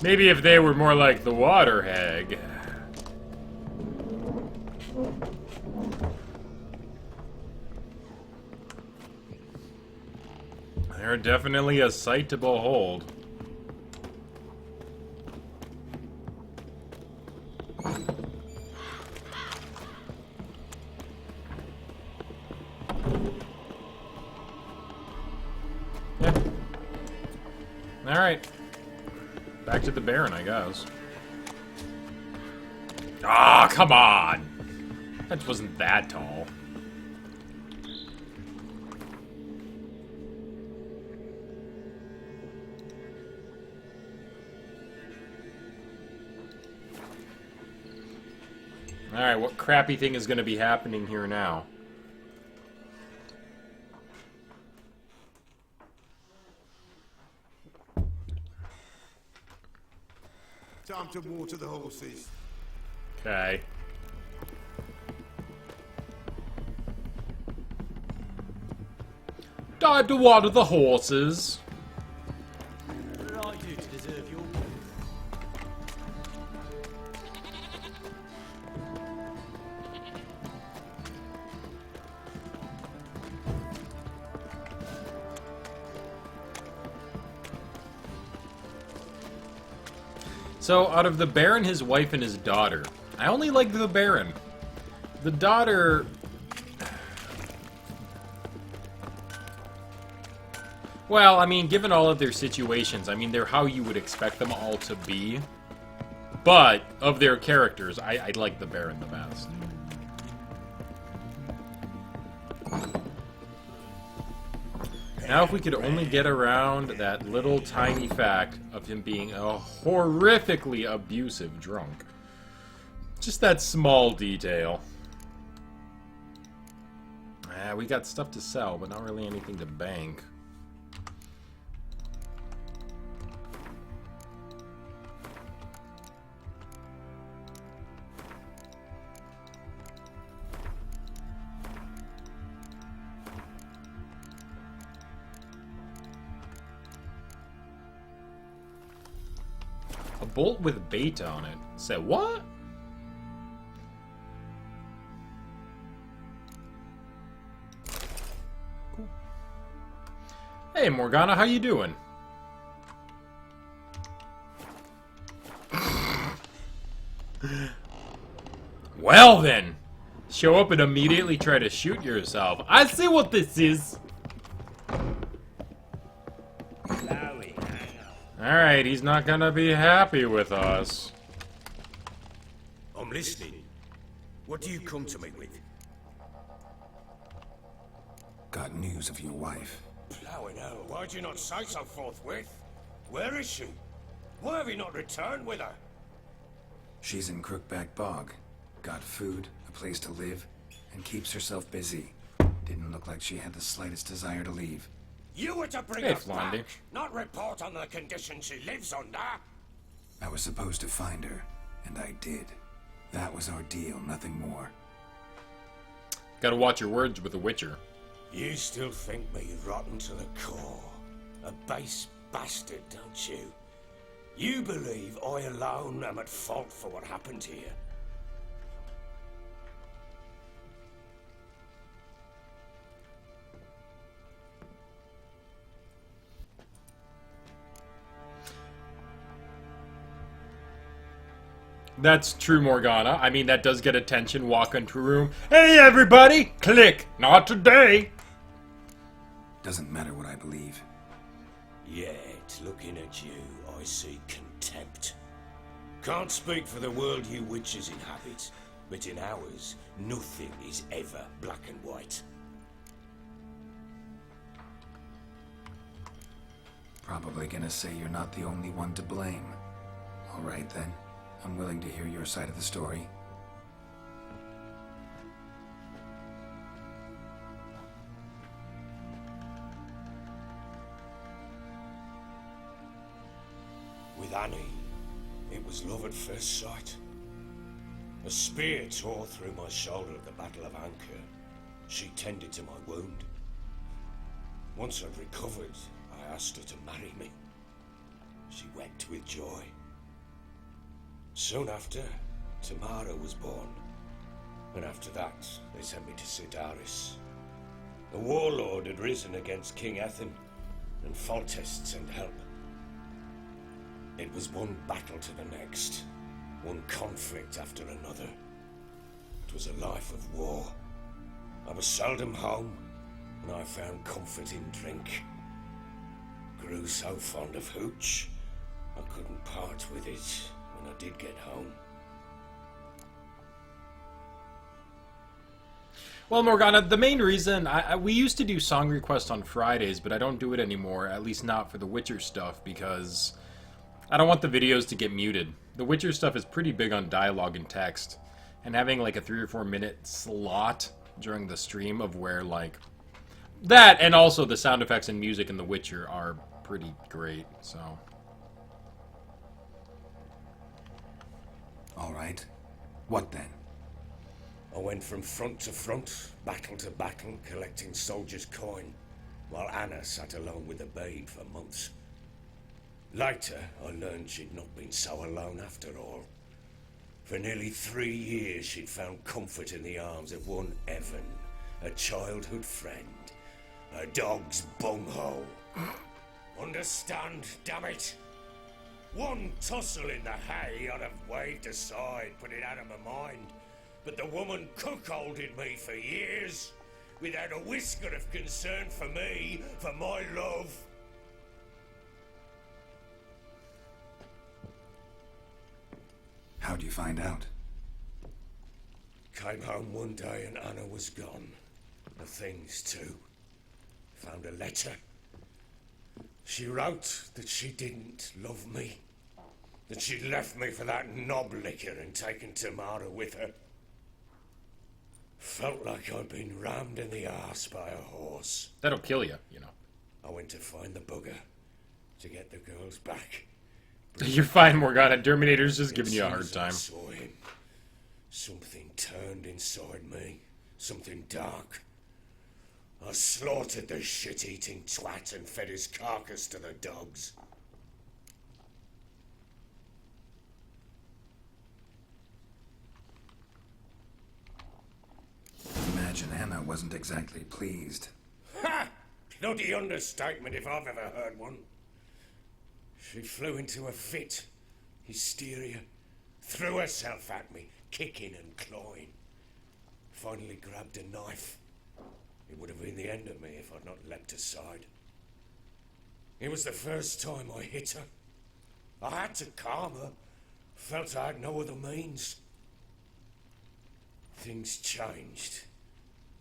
Maybe if they were more like the water hag. They're definitely a sight to behold. Yeah. Alright. Back to the Baron, I guess. Ah, come on! That wasn't that tall. Alright, what crappy thing is going to be happening here now? Time to water the horses. Okay. Time to water the horses. What did I do to deserve your... So, out of the Baron, his wife, and his daughter, I only like the Baron. The daughter... Well, I mean, given all of their situations, I mean, they're how you would expect them all to be. But, of their characters, I like the Baron the best. Now, if we could only get around that little tiny fact of him being a horrifically abusive drunk. Just that small detail. We got stuff to sell, but not really anything to bank. A bolt with bait on it. Say what? Cool. Hey Morgana, how you doing? Well then, show up and immediately try to shoot yourself. I see what this is. Alright, he's not gonna be happy with us. I'm listening. What do you come to me with? Got news of your wife. Plowing hell, why'd you not say so forthwith? Where is she? Why have you not returned with her? She's in Crookback Bog. Got food, a place to live, and keeps herself busy. Didn't look like she had the slightest desire to leave. You were to bring Hey, her Flondy. back, not report on the conditions she lives under. I was supposed to find her, and I did. That was our deal, nothing more. Gotta watch your words with the Witcher. You still think me rotten to the core. A base bastard, don't you? You believe I alone am at fault for what happened here. That's true, Morgana. I mean, that does get attention. Walk into a room. Hey, everybody! Click! Not today! Doesn't matter what I believe. Yet, looking at you, I see contempt. Can't speak for the world you witches inhabit, but in ours, nothing is ever black and white. Probably gonna say you're not the only one to blame. All right then. I'm willing to hear your side of the story. With Annie, it was love at first sight. A spear tore through my shoulder at the Battle of Anchor. She tended to my wound. Once I'd recovered, I asked her to marry me. She wept with joy. Soon after, Tamara was born. And after that, they sent me to Sidaris. The warlord had risen against King Ethan, and Foltest sent help. It was one battle to the next, one conflict after another. It was a life of war. I was seldom home, and I found comfort in drink. Grew so fond of hooch, I couldn't part with it when I did get home. Well, Morgana, the main reason we used to do song requests on Fridays, but I don't do it anymore, at least not for the Witcher stuff, because I don't want the videos to get muted. The Witcher stuff is pretty big on dialogue and text, and having like a 3 or 4 minute slot during the stream of where like that, and also the sound effects and music in The Witcher are pretty great, so. All right. What then? I went from front to front, battle to battle, collecting soldiers' coin, while Anna sat alone with the babe for months. Later, I learned she'd not been so alone after all. For nearly 3 years, she'd found comfort in the arms of one Evan, a childhood friend, a dog's bunghole. Understand, damn it? One tussle in the hay I'd have waved aside, put it out of my mind. But the woman cuckolded me for years, without a whisker of concern for me, for my love. How'd you find out? Came home one day and Anna was gone. The things too. Found a letter. She wrote that she didn't love me. That she'd left me for that knob licker and taken Tamara with her. Felt like I'd been rammed in the arse by a horse. That'll kill you, you know. I went to find the bugger to get the girls back. You're fine, Morgana. Terminator's just giving you a hard time. I saw him. Something turned inside me. Something dark. I slaughtered the shit-eating twat and fed his carcass to the dogs. Imagine Anna wasn't exactly pleased. Ha! Bloody understatement if I've ever heard one. She flew into a fit. Hysteria. Threw herself at me, kicking and clawing. Finally grabbed a knife. It would have been the end of me if I'd not leapt aside. It was the first time I hit her. I had to calm her. Felt I had no other means. Things changed.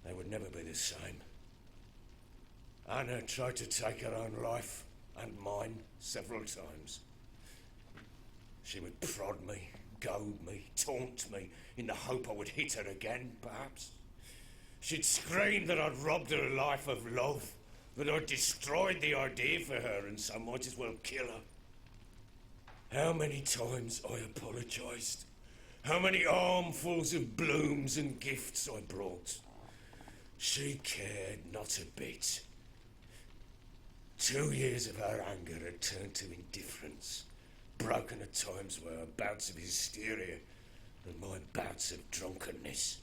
They would never be the same. Anna tried to take her own life, and mine, several times. She would prod me, goad me, taunt me, in the hope I would hit her again, perhaps. She'd scream that I'd robbed her life of love, that I'd destroyed the idea for her, and so might as well kill her. How many times I apologised. How many armfuls of blooms and gifts I brought. She cared not a bit. 2 years of her anger had turned to indifference, broken at times by her bouts of hysteria and my bouts of drunkenness.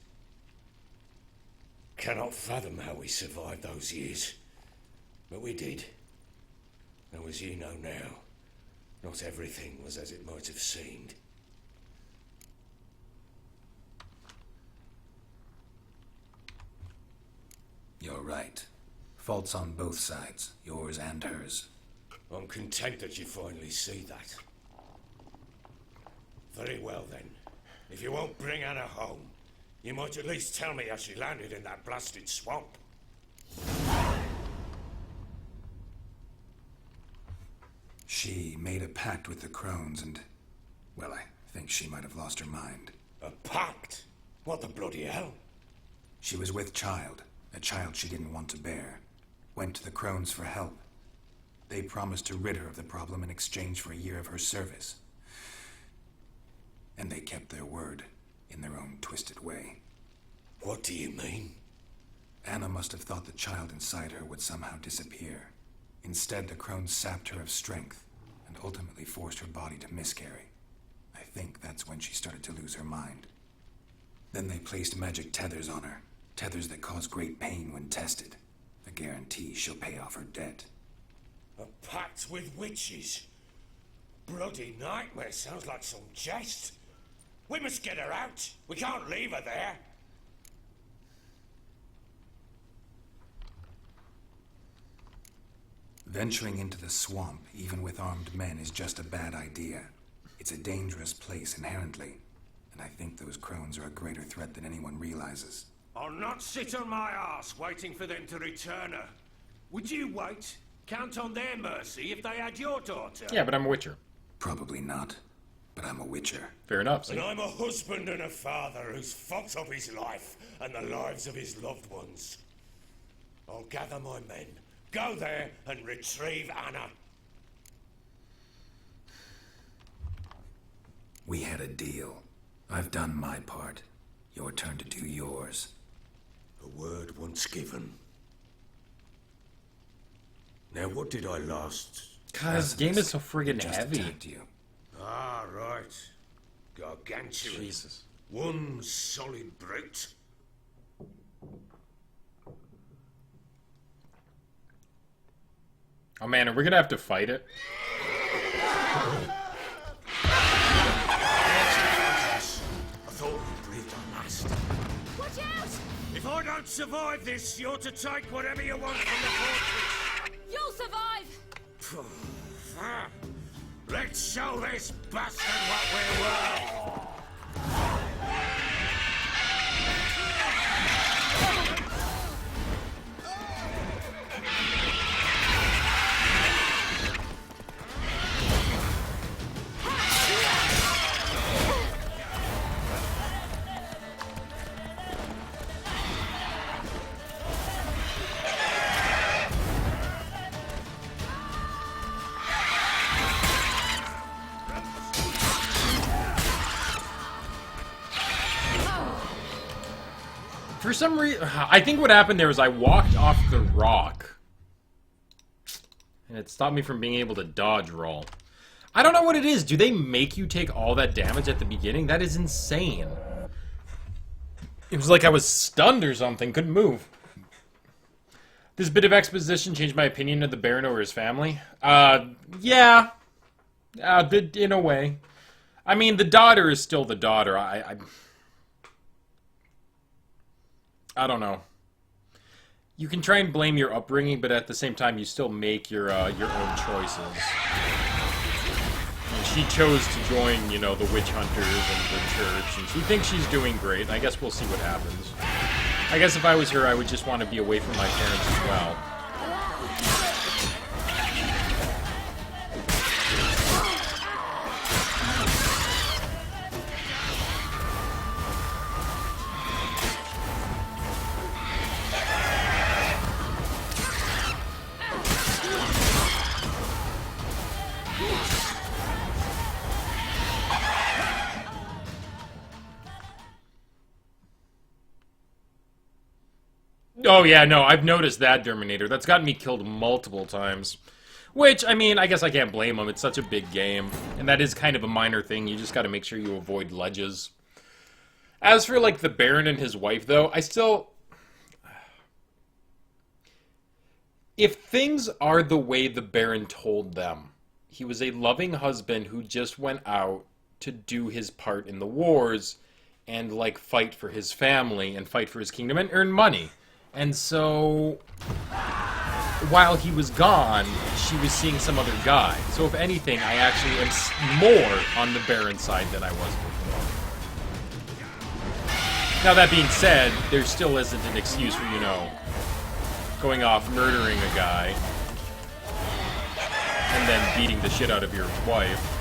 Cannot fathom how we survived those years, but we did. Though as you know now, not everything was as it might have seemed. You're right. Faults on both sides, yours and hers. I'm content that you finally see that. Very well then. If you won't bring Anna home, you might at least tell me how she landed in that blasted swamp. She made a pact with the crones and, well, I think she might have lost her mind. A pact? What the bloody hell? She was with child, a child she didn't want to bear. Went to the crones for help. They promised to rid her of the problem in exchange for a year of her service. And they kept their word, in their own twisted way. What do you mean? Anna must have thought the child inside her would somehow disappear. Instead, the crones sapped her of strength and ultimately forced her body to miscarry. I think that's when she started to lose her mind. Then they placed magic tethers on her. Tethers that cause great pain when tested. A guarantee she'll pay off her debt. A pact with witches? Bloody nightmare, sounds like some jest. We must get her out. We can't leave her there. Venturing into the swamp, even with armed men, is just a bad idea. It's a dangerous place inherently, and I think those crones are a greater threat than anyone realizes. I'll not sit on my ass waiting for them to return her. Would you wait? Count on their mercy if they had your daughter? Yeah, but I'm a witcher. Probably not, but I'm a witcher. Fair enough. And See? I'm a husband and a father who's fucked up his life and the lives of his loved ones. I'll gather my men, go there and retrieve Anna. We had a deal. I've done my part. Your turn to do yours. A word once given. Now what did I last... God, this game is so friggin' Just heavy. attacked you. Ah, right. Gargantuan. Jesus. One solid brute. Oh man, are we gonna have to fight it? I thought we breathed our last. Watch out! If I don't survive this, you're to take whatever you want from the fortress. You'll survive! Ah, let's show this bastard what we're worth. For some reason, I think what happened there was I walked off the rock. And it stopped me from being able to dodge roll. I don't know what it is. Do they make you take all that damage at the beginning? That is insane. It was like I was stunned or something. Couldn't move. This bit of exposition changed my opinion of the Baron over his family. Yeah. In a way. I mean, the daughter is still the daughter. I don't know. You can try and blame your upbringing, but at the same time, you still make your own choices. And she chose to join, you know, the witch hunters and the church, and she thinks she's doing great. I guess we'll see what happens. I guess if I was her, I would just want to be away from my parents as well. Oh yeah, no, I've noticed that, Terminator. That's gotten me killed multiple times. Which, I mean, I guess I can't blame him. It's such a big game. And that is kind of a minor thing. You just gotta make sure you avoid ledges. As for, like, the Baron and his wife, though, I still... If things are the way the Baron told them, he was a loving husband who just went out to do his part in the wars and, like, fight for his family and fight for his kingdom and earn money. And so, while he was gone, she was seeing some other guy. So if anything, I actually am more on the Baron side than I was before. Now that being said, there still isn't an excuse for, you know, going off murdering a guy and then beating the shit out of your wife.